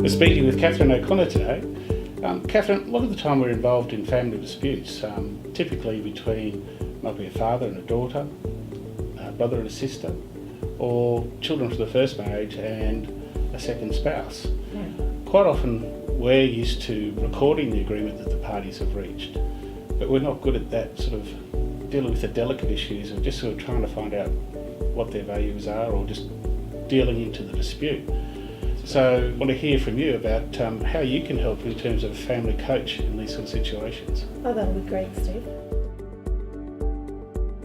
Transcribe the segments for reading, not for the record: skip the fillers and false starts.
We're speaking with Kathryn O'Connor today. Kathryn, a lot of the time we're involved in family disputes, typically between might be a father and a daughter, a brother and a sister, or children from the first marriage and a second spouse. Yeah. Quite often we're used to recording the agreement that the parties have reached, but we're not good at that sort of dealing with the delicate issues of just sort of trying to find out what their values are or just dealing into the dispute. So I want to hear from you about how you can help in terms of family coach in these sort of situations. Oh, that would be great, Steve.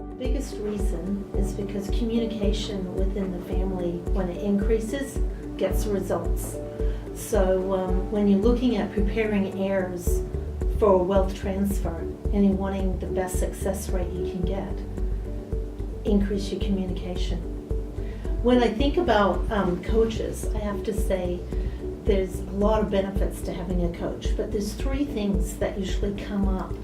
The biggest reason is because communication within the family, when it increases, gets results. So when you're looking at preparing heirs for a wealth transfer and you're wanting the best success rate you can get, increase your communication. When I think about coaches, I have to say there's a lot of benefits to having a coach, but there's three things that usually come up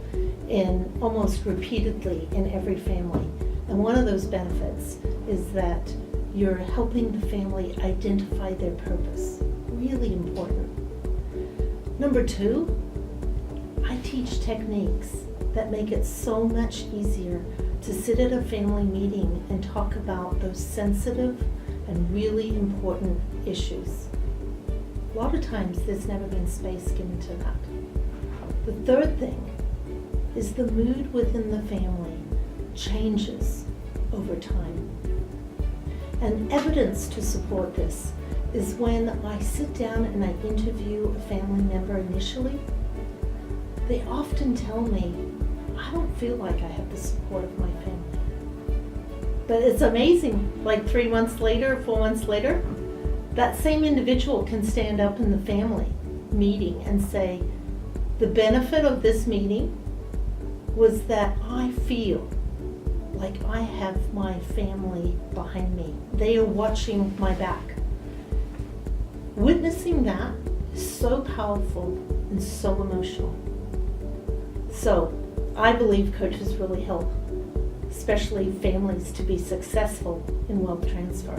in almost repeatedly in every family. And one of those benefits is that you're helping the family identify their purpose. Really important. Number two, I teach techniques that make it so much easier to sit at a family meeting and talk about those sensitive and really important issues. A lot of times there's never been space given to that. The third thing is the mood within the family changes over time. And evidence to support this is when I sit down and I interview a family member initially, they often tell me, I don't feel like I have the support of my family. But it's amazing, like 3 months later, 4 months later, that same individual can stand up in the family meeting and say, the benefit of this meeting was that I feel like I have my family behind me. They are watching my back. Witnessing that is so powerful and so emotional. So I believe coaches really help, especially families, to be successful in wealth transfer.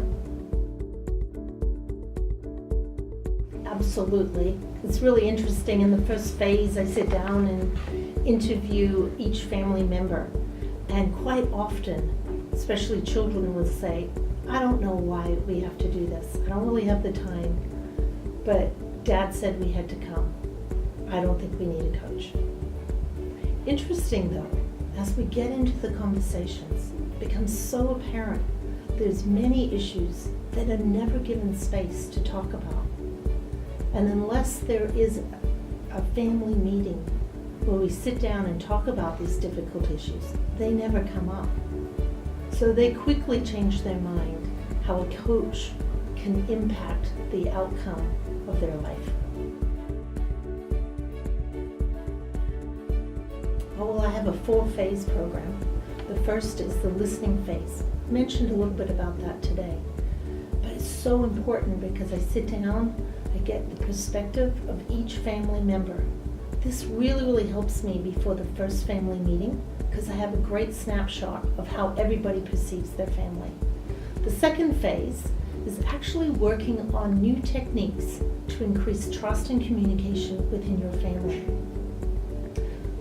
Absolutely. It's really interesting. In the first phase, I sit down and interview each family member. And quite often, especially children will say, I don't know why we have to do this. I don't really have the time, but Dad said we had to come. I don't think we need a coach. Interesting though, as we get into the conversations, it becomes so apparent there's many issues that are never given space to talk about. And unless there is a family meeting where we sit down and talk about these difficult issues, they never come up. So they quickly change their mind how a coach can impact the outcome of their life. Oh, well, I have a 4-phase program. The first is the listening phase. I mentioned a little bit about that today. But it's so important because I sit down, I get the perspective of each family member. This really helps me before the first family meeting because I have a great snapshot of how everybody perceives their family. The second phase is actually working on new techniques to increase trust and communication within your family.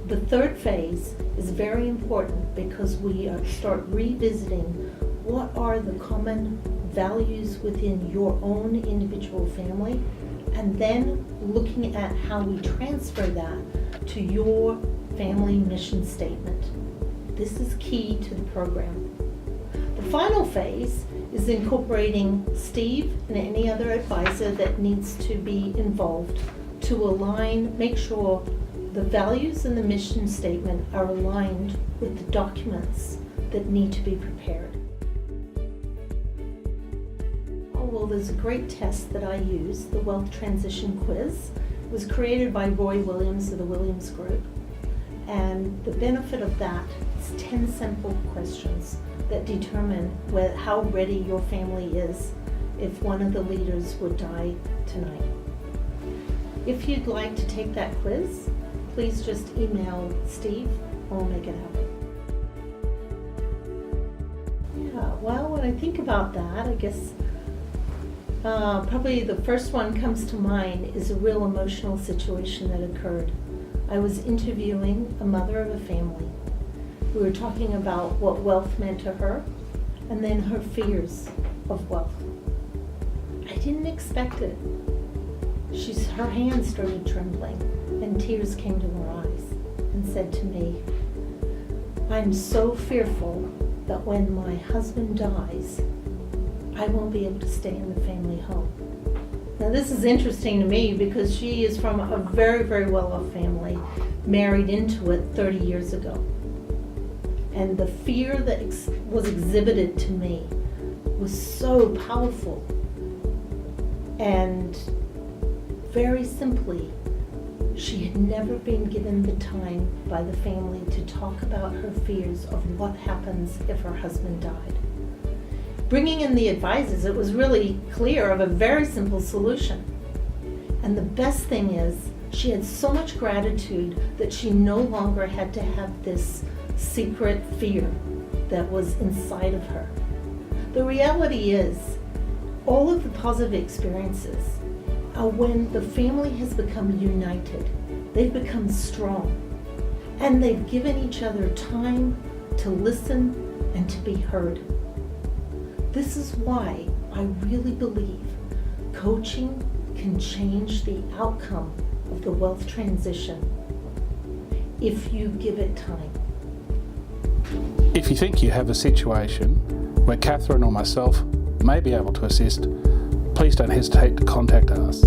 The third phase is very important because we start revisiting what are the common values within your own individual family, and then looking at how we transfer that to your family mission statement. This is key to the program. The final phase is incorporating Steve and any other advisor that needs to be involved to align, make sure the values and the mission statement are aligned with the documents that need to be prepared. Oh, well, there's a great test that I use, the Wealth Transition Quiz. It was created by Roy Williams of the Williams Group. And the benefit of that is 10 simple questions that determine how ready your family is if one of the leaders would die tonight. If you'd like to take that quiz, please just email Steve and we'll make it happen. Yeah, well, when I think about that, I guess Probably the first one comes to mind is a real emotional situation that occurred. I was interviewing a mother of a family. We were talking about what wealth meant to her and then her fears of wealth. I didn't expect it. Her hands started trembling and tears came to her eyes and said to me, "I'm so fearful that when my husband dies, I won't be able to stay in the family home." Now this is interesting to me because she is from a very, very well-off family, married into it 30 years ago. And the fear that was exhibited to me was so powerful. And very simply, she had never been given the time by the family to talk about her fears of what happens if her husband died. Bringing in the advisors, it was really clear of a very simple solution. And the best thing is, she had so much gratitude that she no longer had to have this secret fear that was inside of her. The reality is, all of the positive experiences are when the family has become united. They've become strong. And they've given each other time to listen and to be heard. This is why I really believe coaching can change the outcome of the wealth transition if you give it time. If you think you have a situation where Kathryn or myself may be able to assist, please don't hesitate to contact us.